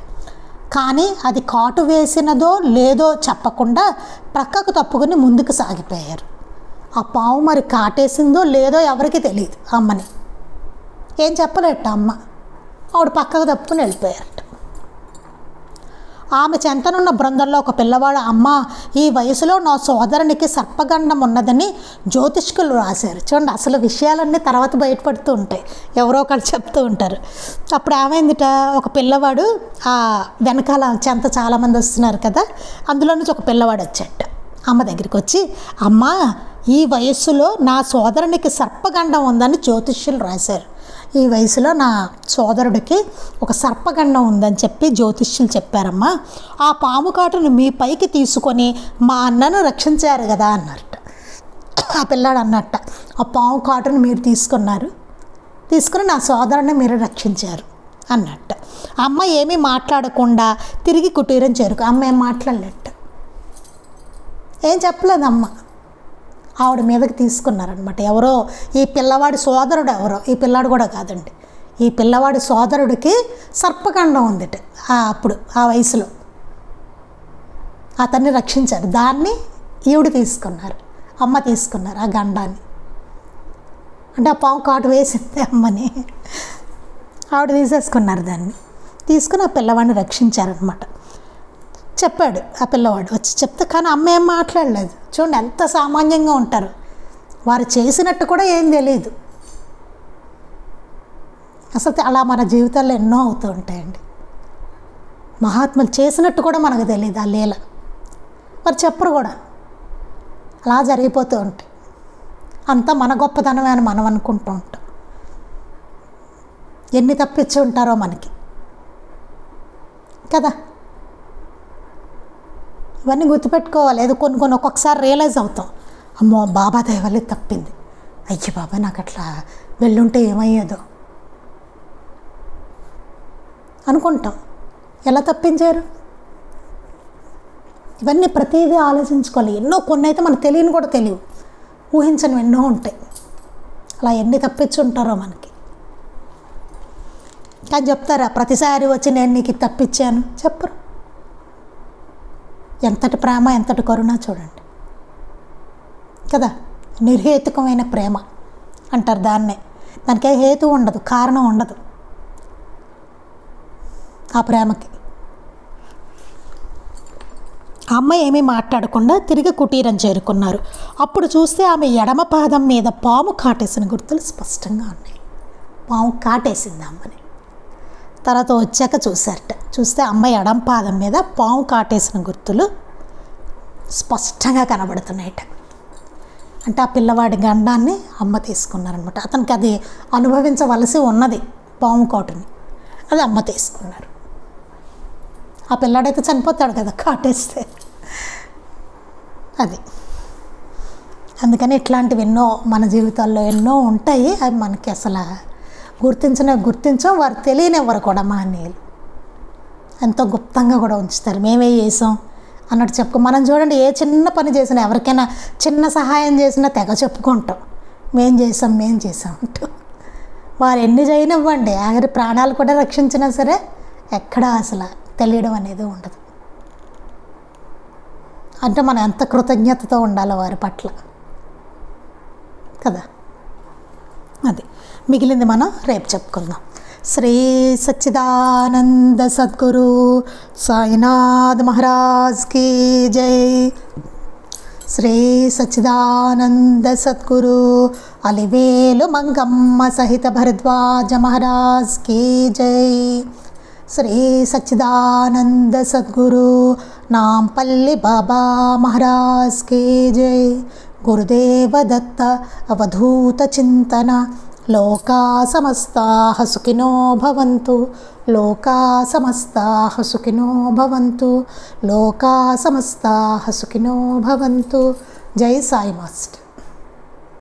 కానీ అది కాటు వేసినదో లేదో చెప్పకుండా ప్రక్కకు తప్పుకుని ముందుకు సాగిపోయారు. ఆ పాము మరి కాటేసిందో లేదో ఎవరికి తెలియదు అమ్మని. ఏం చెప్పలేట అమ్మ. ఆవిడ పక్కకు తప్పుకుని వెళ్ళిపోయారట. ఆమె చెంతనున్న బృందంలో ఒక పిల్లవాడు, అమ్మ ఈ వయసులో నా సోదరునికి సర్పగండం ఉన్నదని జ్యోతిష్కులు రాశారు. చూడండి, అసలు విషయాలన్నీ తర్వాత బయటపడుతూ ఉంటాయి, ఎవరో ఒకరు చెప్తూ ఉంటారు. అప్పుడు ఏమైందిట, ఒక పిల్లవాడు ఆ వెనకాల చెంత చాలామంది వస్తున్నారు కదా, అందులో నుంచి ఒక పిల్లవాడు వచ్చాట అమ్మ దగ్గరికి వచ్చి, అమ్మ ఈ వయస్సులో నా సోదరునికి సర్పగండం ఉందని జ్యోతిష్యులు రాశారు. ఈ వయసులో నా సోదరుడికి ఒక సర్పగండం ఉందని చెప్పి జ్యోతిష్యులు చెప్పారమ్మా. ఆ పాము కాటును మీ పైకి తీసుకొని మా అన్నను రక్షించారు కదా అన్నారట. ఆ పిల్లాడు అన్నట్ట, ఆ పాము కాటును మీరు తీసుకుని నా సోదరుని మీరు రక్షించారు అన్నట్ట. అమ్మ ఏమీ మాట్లాడకుండా తిరిగి కుటీరం చేరుకు. అమ్మ ఏం మాట్లాడలేట, ఏం చెప్పలేదు అమ్మ. ఆవిడ మీదకి తీసుకున్నారనమాట. ఎవరో ఈ పిల్లవాడి సోదరుడు, ఎవరో ఈ పిల్లాడు కూడా కాదండి, ఈ పిల్లవాడి సోదరుడికి సర్పగండం ఉందిట. అప్పుడు ఆ వయసులో అతన్ని రక్షించారు. దాన్ని ఈవిడ తీసుకున్నారు, అమ్మ తీసుకున్నారు ఆ గండాన్ని. అంటే ఆ పాము కాటు వేసింది అమ్మని, ఆవిడ తీసేసుకున్నారు. దాన్ని తీసుకుని ఆ పిల్లవాడిని రక్షించారనమాట. చెప్పాడు ఆ పిల్లవాడు వచ్చి చెప్తే, కానీ అమ్మ ఏం మాట్లాడలేదు. చూడండి ఎంత సామాన్యంగా ఉంటారు, వారు చేసినట్టు కూడా ఏం తెలియదు. అసలు అలా మన జీవితాల్లో ఎన్నో అవుతూ ఉంటాయండి. మహాత్ములు చేసినట్టు కూడా మనకు తెలియదు ఆ లీల, మరి చెప్పరు కూడా, అలా జరిగిపోతూ ఉంటాయి. అంతా మన గొప్పతనమే అని మనం అనుకుంటూ ఉంటాం. ఎన్ని తప్పించి ఉంటారో మనకి కదా. ఇవన్నీ గుర్తుపెట్టుకోవాలి. ఏదో కొన్ని ఒక్కొక్కసారి రియలైజ్ అవుతాం, అమ్మో బాబా దయ వల్ల తప్పింది, అయ్యి బాబా నాకు అట్లా వెళ్ళుంటే ఏమయ్యేదో అనుకుంటాం. ఎలా తప్పించారు, ఇవన్నీ ప్రతిదీ ఆలోచించుకోవాలి. ఎన్నో కొన్ని అయితే మనకు తెలియని కూడా తెలియవు, ఊహించనివి ఎన్నో ఉంటాయి. అలా ఎన్ని తప్పించి ఉంటారో మనకి. కానీ చెప్తారా ప్రతిసారి వచ్చి నేను నీకు తప్పించాను, చెప్పరు. ఎంతటి ప్రేమ, ఎంతటి కరుణ చూడండి కదా. నిర్హేతుకమైన ప్రేమ అంటారు దాన్నే. దానికే హేతు ఉండదు, కారణం ఉండదు ఆ ప్రేమకి. ఆ అమ్మాయి ఏమీ మాట్లాడకుండా తిరిగి కుటీరం చేరుకున్నారు. అప్పుడు చూస్తే ఆమె ఎడమ పాదం మీద పాము కాటేసిన గుర్తులు స్పష్టంగా ఉన్నాయి. పాము కాటేసింది అమ్మని. తర్వాత వచ్చాక చూశారట. చూస్తే అమ్మాయి ఎడమ పాదం మీద పాము కాటేసిన గుర్తులు స్పష్టంగా కనబడుతున్నాయట. అంటే ఆ పిల్లవాడి గండాన్ని అమ్మ తీసుకున్నారనమాట. అతనికి అది అనుభవించవలసి ఉన్నది, పాము కాటుని, అది అమ్మ తీసుకున్నారు. ఆ పిల్లాడైతే చనిపోతాడు కదా కాటేస్తే. అది అందుకని ఇట్లాంటివి ఎన్నో మన జీవితాల్లో ఎన్నో ఉంటాయి. అవి మనకి అసలు గుర్తించం, వారు తెలియనివ్వరు కూడా. మహనీయులు ఎంతో గుప్తంగా కూడా ఉంచుతారు. మేమే చేసాం అన్నట్టు చెప్పుకో. మనం చూడండి, ఏ చిన్న పని చేసినా, ఎవరికైనా చిన్న సహాయం చేసినా తెగ చెప్పుకుంటాం, మేం చేసాం అంటూ. వారు ఎన్ని చేయనివ్వండి, ఆఖరి ప్రాణాలు కూడా రక్షించినా సరే ఎక్కడా అసలు తెలియడం అనేది ఉండదు. అంటే మనం ఎంత కృతజ్ఞతతో ఉండాలో వారి పట్ల కదా. అది మిగిలింది మనం రేపు చెప్పుకుందాం. శ్రీ సచ్చిదానంద సద్గురు సాయినాథ్ మహారాజ్ కీ జై. శ్రీ సచ్చిదానంద సద్గురు అలివేలు మంగమ్మ సహిత భరద్వాజ మహారాజ్ కీ జై. శ్రీ సచ్చిదానంద సద్గురు నాంపల్లి బాబా మహారాజ్ కీ జై. గురుదేవ దత్త అవధూత చింతన. లోకా సమస్తాః సుఖినో భవంతు. లోకా సమస్తాః సుఖినో భవంతు. లోకా సమస్తాః సుఖినో భవంతు. జై సాయి మాస్టర్.